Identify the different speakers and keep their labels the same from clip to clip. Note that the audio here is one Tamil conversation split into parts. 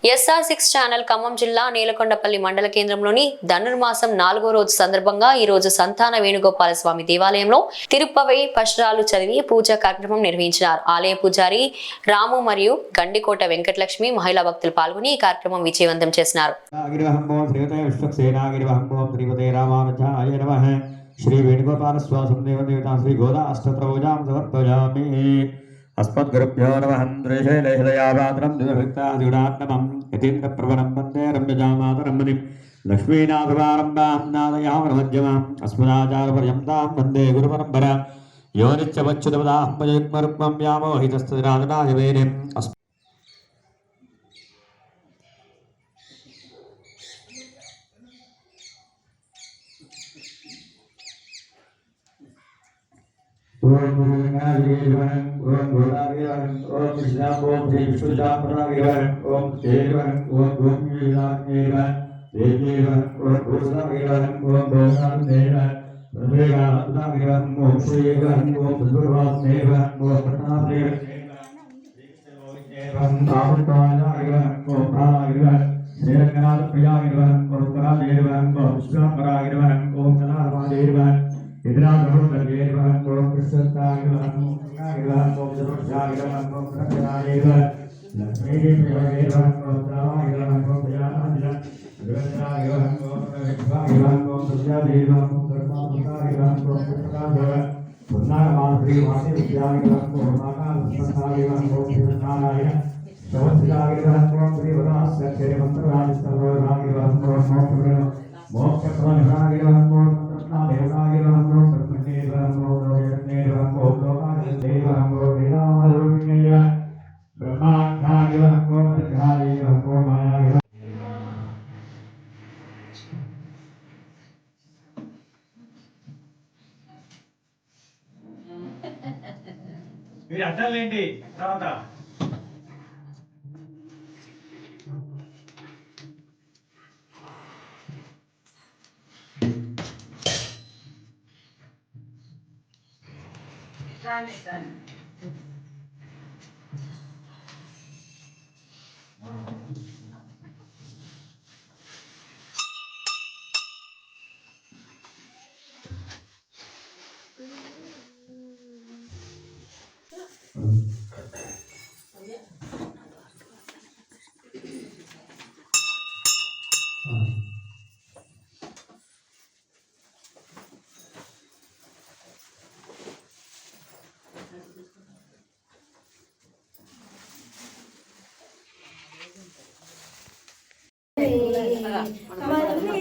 Speaker 1: SR6 ఛానల్ ఖమ్మం జిల్లా నీలకొండపల్లి మండల కేంద్రంలోని ధనుర్మాసం 4వ రోజు సందర్భంగా ఈ రోజు సంతాన వేణుగోపాల స్వామి దేవాలయంలో తిరుప్పవై పశురాలు చదివి పూజా కార్యక్రమం నిర్వహించారు. ఆలయ పూజారి రాము మరియు గండికోట వెంకటలక్ష్మి మహిళా భక్తులు పాల్గొని ఈ కార్యక్రమం విజయవంతం చేశారు.
Speaker 2: श्री वेणुगोपाल स्वासम देवता श्री गोदा अष्टत्रौजां समर्पयामि. अस्मद्गुरुभ्यो नमः. द्वेषैलेहदयापात्रं द्विभक्तादिगुणात्मकं यतीन्द्रप्रवणं वन्दे रम्यजामातरं मुनिं लक्ष्मीनाथसमारम्भां नादयामनमध्यमाम् अस्मदाचार्यपर्यन्तां वन्दे गुरुपरम्परां. यो नित्यमच्युतपदाः भजयुग्मरुक्मं व्यामोहितस्तदिराजनाय मेनिम्. ओम गुरुनाथीवन ओम गोदावीवन ओम कृष्णा ओम श्री विष्णुजापरावीवन ओम देवन ओम भूमिवीवन देवीवन ओम भूषणावीवन ओम भोगादेवन प्रभेगादावीवन ओम श्रीवन ओम सुदुर्वासनेवन ओम प्रतापदेवन एवं तावतायावीवन ओम भालावीवन श्रीरंगनाथप्रियावीवन ओम करादेवन ओम विश्वापरावीवन ओम कलारवादेवन इधराधुर देवं ओम कृष्णतागिरं नागिरं ओम जगज्जागिरं ओम प्रभयागिरं लक्ष्मीदेवं ओम रामागिरं ओम भयानागिरं जगज्जागिरं ओम प्रभयागिरं ओम सुजादेवं ओम धर्मागिरं ओम पुत्रकागिरं पुन्नामाश्री वासिविद्यागिरं ओम माकालसंसारिरं ओम श्रीनारायण शवत्यागिरं ओम श्रीवदास्य मंत्रराजस्तवरागिरं ओम मोक्षप्रदागिरं ओम देवनागिरं ओम ब्रह्मदेवं ओम लोकदेवं ओम लोकादेवं ओम विनामरुण्यं ब्रह्माण्डागिरं ओम त्रिकालेवं ओम मायागिरं. మీరు అడ్డాలేంటి తర్వాత
Speaker 3: Done.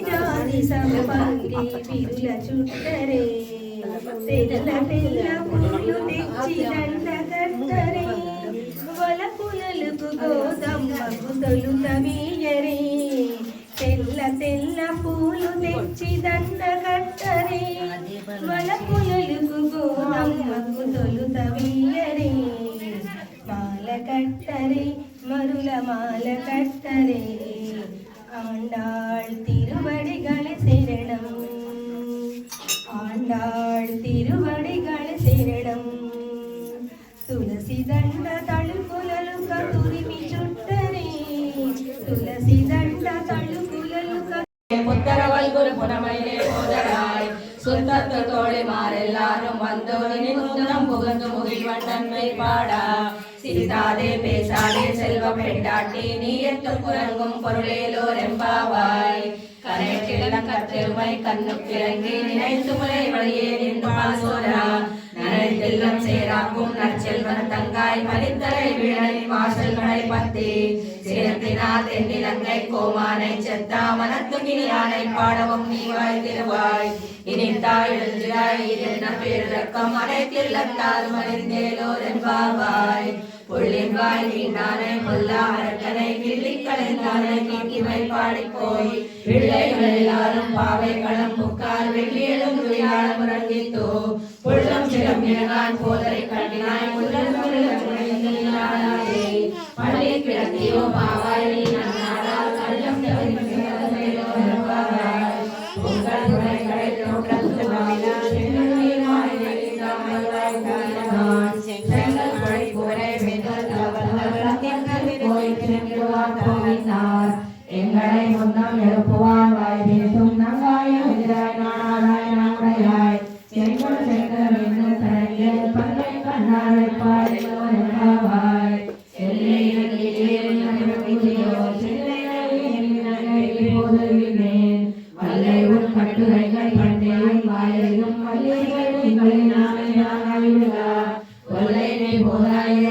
Speaker 4: జాతి సంపంగి విరుల చుట్టరే తెల్ల తెల్ల పూలు తెచ్చి దండ కట్టరే వలపులలకు గోదమ్మకు తొలుతవీయరే తెల్ల తెల్ల పూలు తెచ్చి దండ కట్టరే వలపులలకు గోదమ్మకు తొలుతవీయరే మాల కట్టరే మరుల మాల కట్టరే ஆண்டாள் திருவடிகளை சரணம் ஆண்டாள் திருவடிகளை சரணம் துளசி தண்ட தழுக்குலலுக்க துரிமி சுட்டரே துளசி தண்ட தழுக்குலலுக்க
Speaker 3: முத்தரவல்குரு புனமையிலே போதராய் சுத்தத்தோடு மாறெல்லாரும் வந்தோரின் குந்தம் புகழ்ந்து முகிழ்வன் நன்மை பாடா சிரித்தாதே பேசாதே செல்வ பெண்டாட்டி நீ எத்து குரங்கும் பொருளேலோர் எம்பாவாய் கரைக்கிழ கத்தெருமை கண்ணுக்கிறங்கி நினைத்து முறை வழியே நின்று பாசோரா நனைத்தெல்லம் சேராக்கும் நற்செல்வன் தங்காய் மலித்தரை வீழனின் வாசல்களை பத்தி சேர்த்தினால் தென்னிலங்கை கோமானை செத்தா மனத்துகினியானை பாடவும் நீ வாய் திருவாய் இனித்தாய் எழுந்திராய் என்ன பேரிறக்கம் அனைத்தில்லத்தால் மறைந்தேலோர் என்பாவாய் புள்ளின்வாய் நீண்டானை முல்லா அரக்கனை கிள்ளிக்கலைந்தானை கீர்த்திமை பாடிப்போய் பிள்ளைகள் எல்லாரும் பாவை களம் புக்கார் வெள்ளியலும் துயாளம் உறங்கித்தோ புள்ளம் சிலம் இழங்கான் போதரை கண்டினாய் முள்ளன் முருகே பள்ளி கிடத்தியோ பாவாய் நீ நன்னாடால் கள்ளம் உங்கள் துணைகளை தோட்டம் செங்கல் படை போரை வெங்கல் போய் ஒப்புவாய் வாய் பேசும் நங்காய எதிராய் நாடாதாய் நாடையாய் செங்கல் செங்கல் என்னும் தரையில் பல்லை கண்ணாரை பாடிவாய் வல்லை உன் கட்டுரைகள் பண்டையும் வாயிலும் வல்லைகளின் கொள்ளைனை போதாய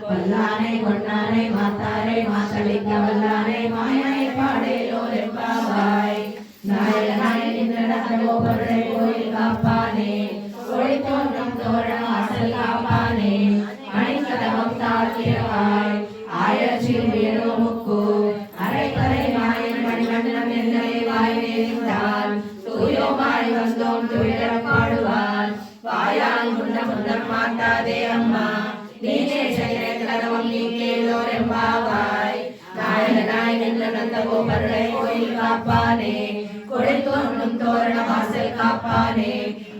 Speaker 3: கொல்லானை கொண்டானை மாத்தாரை மாசளிக்க வல்லானை மாயனை பாடேலோ ரெம்பாவாய் நாயகனாய் நின்ற கோபுரை கோயில் காப்பானே கொடி தோன்றும் தோரணம் வாசல் காப்பானே மணிக்கதவம் தாழ்த்தியவாய் ஆயிரச்சில் உயரோ முக்கு அரைக்கரை மாயன் மணிமண்டலம் என்னை வாய் நேர்ந்தால் தூயோமாய் வந்தோம் துயரம் பாடுவான் வாயால் முன்ன முன்னம் மாட்டாதே அம்மா நீனே செய்கிற கதவம் நீ கேளோ ரெம்பாவாய் நாயகனாய் நின்ற நந்த கோபுரை கோயில் காப்பானே கொடை தோன்றும் தோரண வாசல் காப்பானே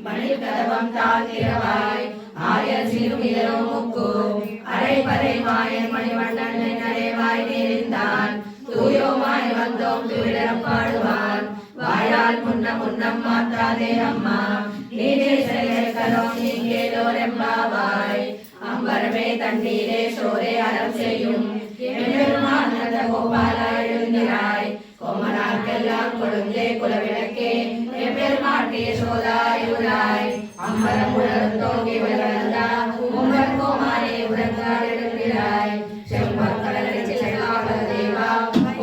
Speaker 3: மணிக்கதவம் தாழ்த்தியவாய் ஆயர் சிறுமியரோ முக்கு அரைப்பறை மாயன் மணிவண்ணன் நரைவாய் நேர்ந்தான் தூயோமாய் வந்தோம் துயரம் பாடுவான் வாயால் முன்ன முன்னம் மாற்றாதே அம்மா நீனே செயற்கரம் நீங்கேலோ ரெம்பாவாய் அம்பரமே தண்ணீரே சோரே அறம் செய்யும் எம்பெருமான் நந்த கோபாலா எழுந்திராய் கொமனார்க்கெல்லாம் கொழுந்தே குலவிளக்கே எம்பெருமாட்டிய சோதாயுராய் அம்பரம் உலகம் தோங்கி விளங்கா உங்கள் கோமாரே உறங்கால் எழுந்திராய் செம்பற்கடலை செல்லாத தேவா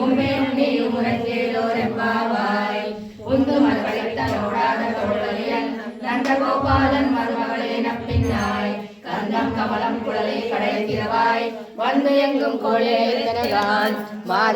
Speaker 3: உண்மை உண்மையும் உறங்கேலோ ரெம்பாவாய் உந்து மறுபடித்த தோடாத தோழலியன் நந்த கோபாலன் மருமகளே நப்பின்னாய் கந்தம் கமலம் குழலை கடை திறவாய் வந்து எங்கும் கோழே மாத